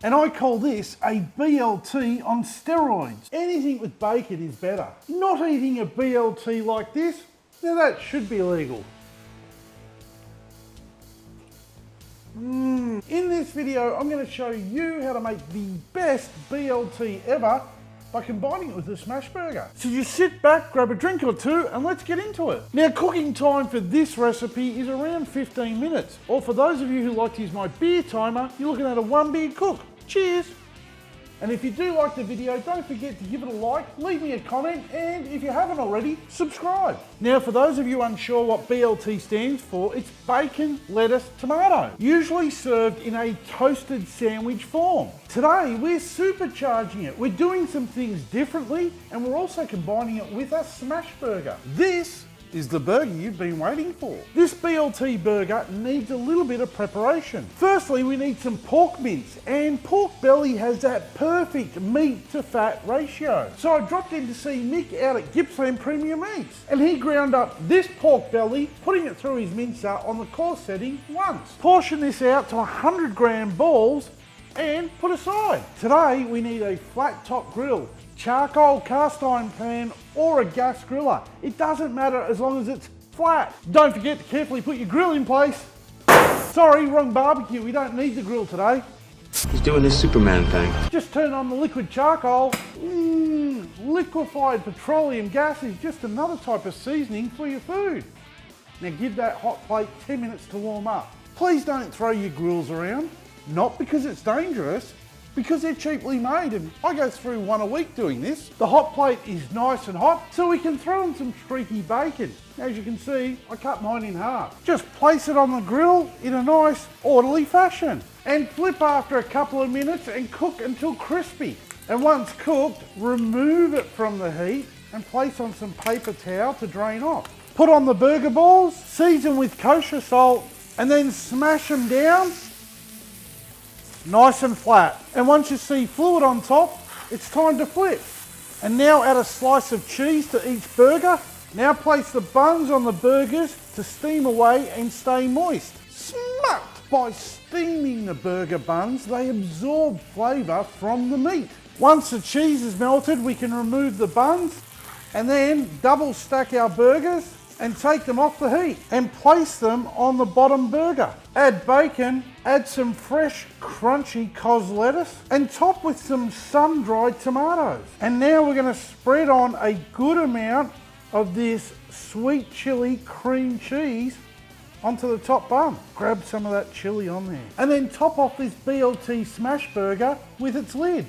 And I call this a BLT on steroids. Anything with bacon is better. Not eating a BLT like this, now that should be illegal. In this video, I'm going to show you how to make the best BLT ever by combining it with a smashburger. So you sit back, grab a drink or two, and let's get into it. Now, cooking time for this recipe is around 15 minutes. Or for those of you who like to use my beer timer, you're looking at a 1 beer cook. Cheers! And if you do like the video, don't forget to give it a like, leave me a comment, and if you haven't already, subscribe. Now, for those of you unsure what BLT stands for, it's bacon, lettuce, tomato, usually served in a toasted sandwich form. Today, we're supercharging it. We're doing some things differently, and we're also combining it with a smashburger. This is the burger you've been waiting for. This BLT burger needs a little bit of preparation. Firstly, we need some pork mince, and pork belly has that perfect meat to fat ratio. So I dropped in to see Mick out at Gippsland Premium Meats, and he ground up this pork belly, putting it through his mincer on the coarse setting once. Portion this out to 100 gram balls and put aside. Today, we need a flat top grill, charcoal cast iron pan, or a gas griller. It doesn't matter as long as it's flat. Don't forget to carefully put your grill in place. Sorry, wrong barbecue. We don't need the grill today. He's doing his Superman thing. Just turn on the liquid charcoal. Liquefied petroleum gas is just another type of seasoning for your food. Now give that hot plate 10 minutes to warm up. Please don't throw your grills around. Not because it's dangerous, because they're cheaply made, and I go through one a week doing this. The hot plate is nice and hot, so we can throw in some streaky bacon. As you can see, I cut mine in half. Just place it on the grill in a nice, orderly fashion. And flip after a couple of minutes and cook until crispy. And once cooked, remove it from the heat and place on some paper towel to drain off. Put on the burger balls, season with kosher salt, and then smash them down nice and flat. And once you see fluid on top, it's time to flip. And now add a slice of cheese to each burger. Now place the buns on the burgers to steam away and stay moist. Smoked! By steaming the burger buns, they absorb flavour from the meat. Once the cheese is melted, we can remove the buns and then double stack our burgers and take them off the heat and place them on the bottom burger. Add bacon, add some fresh crunchy cos lettuce, and top with some sun-dried tomatoes. And now we're going to spread on a good amount of this sweet chili cream cheese onto the top bun. Grab some of that chili on there. And then top off this BLT smash burger with its lid.